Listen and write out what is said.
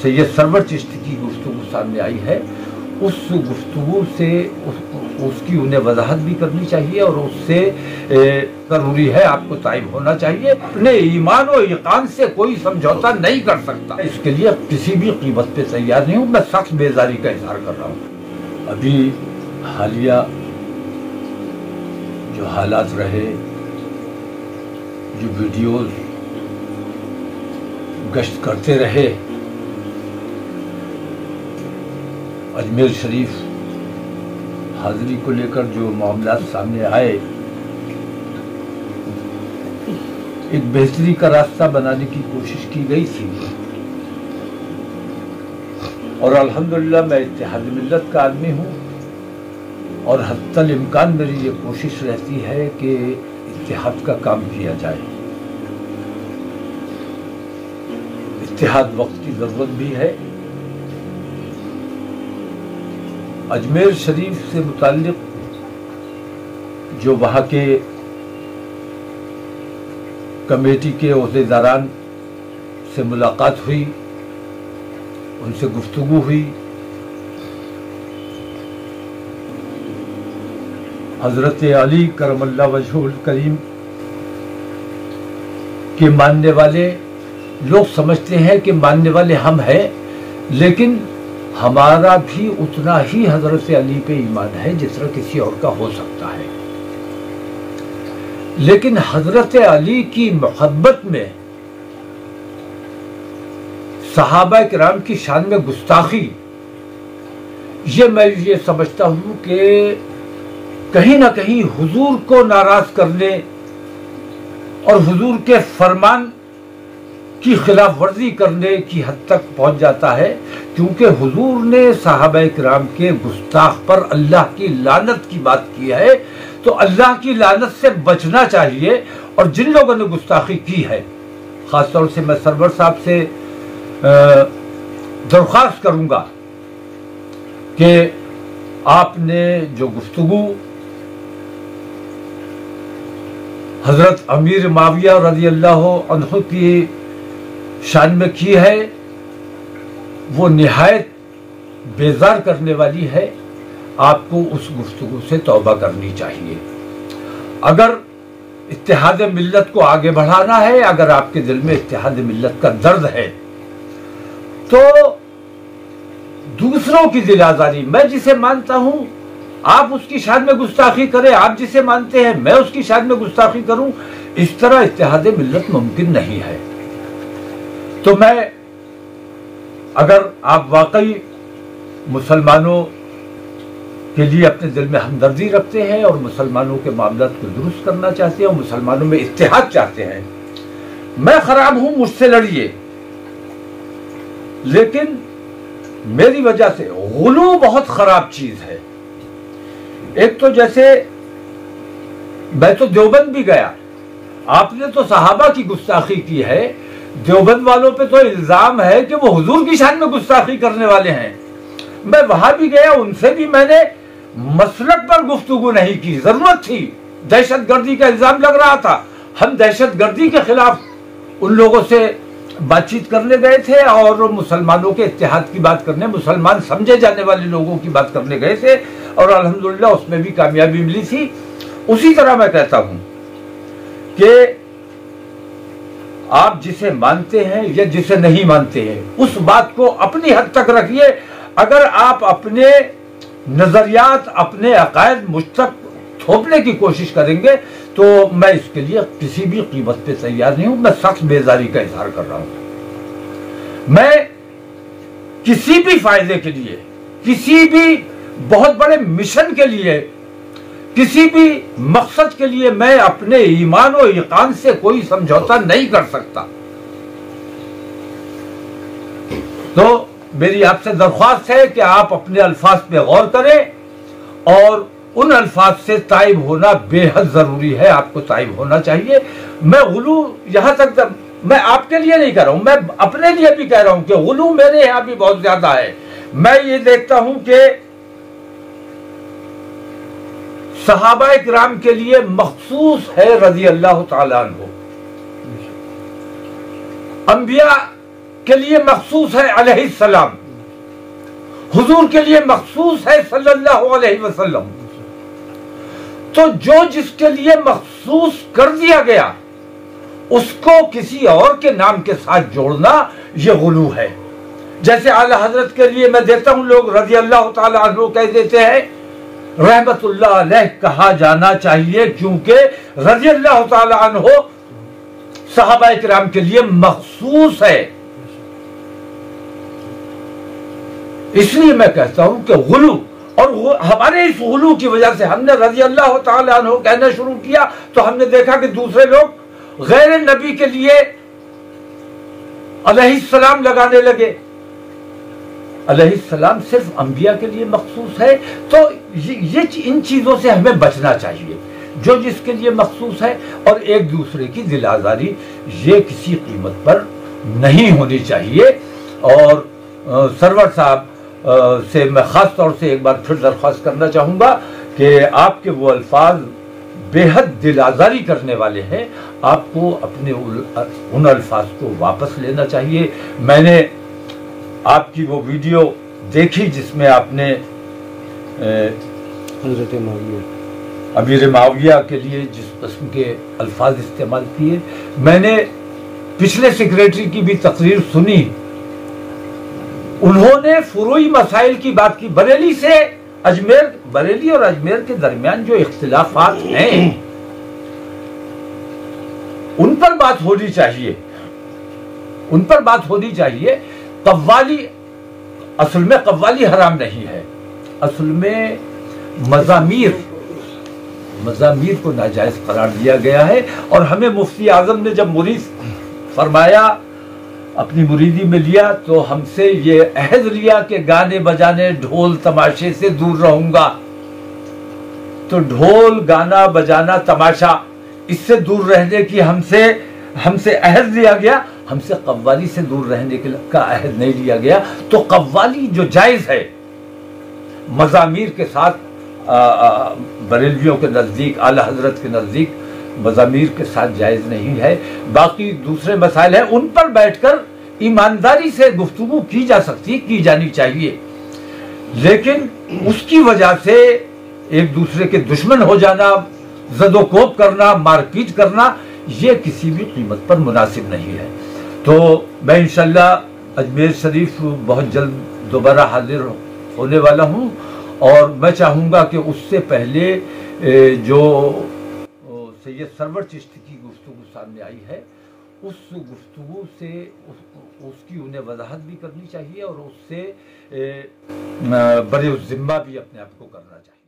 Syed server Chishti की गुफ्तगू सामने आई है, उस गुफ्तगू से उसकी उन्हें वजाहत भी करनी चाहिए और उससे ज़रूरी है आपको ताइब होना चाहिए। अपने ईमान और यकीन से कोई समझौता नहीं कर सकता, इसके लिए किसी भी कीमत पे तैयार नहीं हूँ। मैं सख्त बेजारी का इजहार कर रहा हूँ। अभी हालिया जो हालात रहे, जो वीडियोस गश्त करते रहे, अजमेर शरीफ हाजिरी को लेकर जो मामलात सामने आए, एक बेहतरी का रास्ता बनाने की कोशिश की गई थी और अल्हम्दुलिल्लाह मैं इत्तेहाद मिल्लत का आदमी हूँ और हत्तल इम्कान मेरी ये कोशिश रहती है कि इत्तेहाद का काम किया जाए। इत्तेहाद वक्त की ज़रूरत भी है। अजमेर शरीफ से मुताल्लिक जो वहाँ के कमेटी के ओहदेदारान से मुलाकात हुई, उनसे गुफ्तगू हुई, हज़रत अली करमल्ला वजहुल करीम के मानने वाले लोग समझते हैं कि मानने वाले हम हैं, लेकिन हमारा भी उतना ही हज़रत अली पे ईमान है जितना किसी और का हो सकता है। लेकिन हज़रत अली की मोहब्बत में सहाबा किराम की शान में गुस्ताखी, मैं ये समझता हूँ कि कहीं ना कहीं हुजूर को नाराज करने और हुजूर के फरमान की खिलाफ वर्जी करने की हद तक पहुंच जाता है, क्योंकि हुजूर ने सहाबा किराम के गुस्ताख पर अल्लाह की लानत की बात की है। तो अल्लाह की लानत से बचना चाहिए और जिन लोगों ने गुस्ताखी की है, खासतौर से मैं सरवर साहब से दरख्वास्त करूंगा कि आपने जो गुफ्तगू हजरत अमीर माविया रज़ी अल्लाह अन्हु की शान में की है, वो निहायत बेजार करने वाली है। आपको उस गुफ्तगू से तौबा करनी चाहिए। अगर इत्तेहाद मिल्लत को आगे बढ़ाना है, अगर आपके दिल में इत्तेहाद मिल्लत का दर्द है, तो दूसरों की दिल आजारी, मैं जिसे मानता हूं आप उसकी शान में गुस्ताखी करें, आप जिसे मानते हैं मैं उसकी शान में गुस्ताखी करूं, इस तरह इत्तेहाद मिल्लत मुमकिन नहीं है। तो मैं, अगर आप वाकई मुसलमानों के लिए अपने दिल में हमदर्दी रखते हैं और मुसलमानों के मामलात को दुरुस्त करना चाहते हैं और मुसलमानों में इत्तेहाद चाहते हैं, मैं खराब हूं, मुझसे लड़िए, लेकिन मेरी वजह से गुलू बहुत खराब चीज है। एक तो जैसे मैं तो देवबंद भी गया, आपने तो सहाबा की गुस्ताखी की है, देवबंद वालों पे तो इल्जाम है कि वो हुजूर की शान में गुस्ताखी करने वाले हैं। मैं वहां भी गया, उनसे भी मैंने मसलक पर गुफ्तगू नहीं की, जरूरत थी, दहशतगर्दी का इल्जाम लग रहा था, हम दहशतगर्दी के खिलाफ उन लोगों से बातचीत करने गए थे और मुसलमानों के इत्तेहाद की बात करने, मुसलमान समझे जाने वाले लोगों की बात करने गए थे और अल्हम्दुलिल्लाह उसमें भी कामयाबी मिली थी। उसी तरह मैं कहता हूं कि आप जिसे मानते हैं या जिसे नहीं मानते हैं, उस बात को अपनी हद तक रखिए। अगर आप अपने नजरियात, अपने अकायद मुझ तक थोपने की कोशिश करेंगे तो मैं इसके लिए किसी भी कीमत पे तैयार नहीं हूं। मैं सख्त बेजारी का इजहार कर रहा हूं। मैं किसी भी फायदे के लिए, किसी भी बहुत बड़े मिशन के लिए, किसी भी मकसद के लिए मैं अपने ईमान और यकीन से कोई समझौता नहीं कर सकता। तो मेरी आपसे दरख्वास्त है कि आप अपने अल्फाज पे गौर करें और उन अल्फाज से ताइब होना बेहद जरूरी है। आपको ताइब होना चाहिए। मैं गुलू यहां तक, मैं आपके लिए नहीं कह रहा हूं, मैं अपने लिए भी कह रहा हूं कि गुलू मेरे यहां भी बहुत ज्यादा है। मैं ये देखता हूं कि सहाबा किराम के लिए मखसूस है रज़ी अल्लाह ताला अन्हु, अंबिया کے لیے مخصوص ہے علیہ السلام، حضور کے لیے مخصوص ہے صلی اللہ علیہ وسلم، تو جو جس کے لیے مخصوص کر دیا گیا اس کو کسی اور کے نام کے ساتھ جوڑنا یہ غلو ہے۔ جیسے اعلی حضرت کے لیے میں دیتا ہوں، لوگ رضی اللہ تعالی عنہ کہہ دیتے ہیں، رحمت اللہ علیہ کہا جانا چاہیے کیونکہ رضی اللہ تعالی عنہ صحابہ کرام کے لیے مخصوص ہے۔ اس لیے میں کہتا ہوں کہ غلو، اور ہمارے اس غلو کی وجہ سے ہم نے رضی اللہ تعالی عنہ کہنا شروع کیا تو ہم نے دیکھا کہ دوسرے لوگ غیر نبی کے لیے علیہ السلام لگانے لگے۔ علیہ السلام صرف انبیاء کے لیے مخصوص ہے، تو ان چیزوں سے ہمیں بچنا چاہیے، جو جس کے لیے مخصوص ہے، اور ایک دوسرے کی دل آزاری یہ کسی قیمت پر نہیں ہونی چاہیے۔ اور سرور صاحب سے میں خاص طور سے ایک بار پھر درخواست کرنا چاہوں گا کہ آپ کے وہ الفاظ بے حد دل آزاری کرنے والے ہیں، آپ کو اپنے ان الفاظ کو واپس لینا چاہیے۔ میں نے آپ کی وہ ویڈیو دیکھی جس میں آپ نے حضرت معاویہ، امیر معاویہ کے لیے جس قسم کے الفاظ استعمال کیے۔ میں نے پچھلے سیکریٹری کی بھی تقریر سنی، انہوں نے فروعی مسائل کی بات کی۔ بریلی اور اجمیر کے درمیان جو اختلافات ہیں ان پر بات ہونی چاہیے، ان پر بات ہونی چاہیے۔ قوالی، اصل میں قوالی حرام نہیں ہے، اصل میں مزامیر کو ناجائز قرار دیا گیا ہے۔ اور ہمیں مفتی اعظم نے جب مرید فرمایا، اپنی مریدی میں لیا، تو ہم سے یہ عہد لیا کہ گانے بجانے ڈھول تماشے سے دور رہوں گا۔ تو ڈھول، گانا بجانا، تماشا، اس سے دور رہنے کی ہم سے عہد لیا گیا، ہم سے قوالی سے دور رہنے کا عہد نہیں لیا گیا۔ تو قوالی جو جائز ہے مزامیر کے ساتھ، بریلویوں کے نزدیک، اعلی حضرت کے نزدیک مزامیر کے ساتھ جائز نہیں ہے۔ باقی دوسرے مسائل ہیں، ان پر بیٹھ کر ایمانداری سے گفتگو کی جا سکتی، کی جانی چاہیے، لیکن اس کی وجہ سے ایک دوسرے کے دشمن ہو جانا، زد و کوب کرنا، مار پیٹ کرنا، یہ کسی بھی قیمت پر مناسب نہیں ہے۔ تو میں انشاءاللہ اجمیر شریف بہت جلد دوبارہ حاضر ہونے والا ہوں، اور میں چاہوں گا کہ اس سے پہلے جو سید سرور چشتی کی گفتگو سامنے آئی ہے، اس گفتگو سے اس کی انہیں وضاحت بھی کرنی چاہیے، اور اس سے بڑے الذمہ بھی اپنے آپ کو کرنا چاہیے۔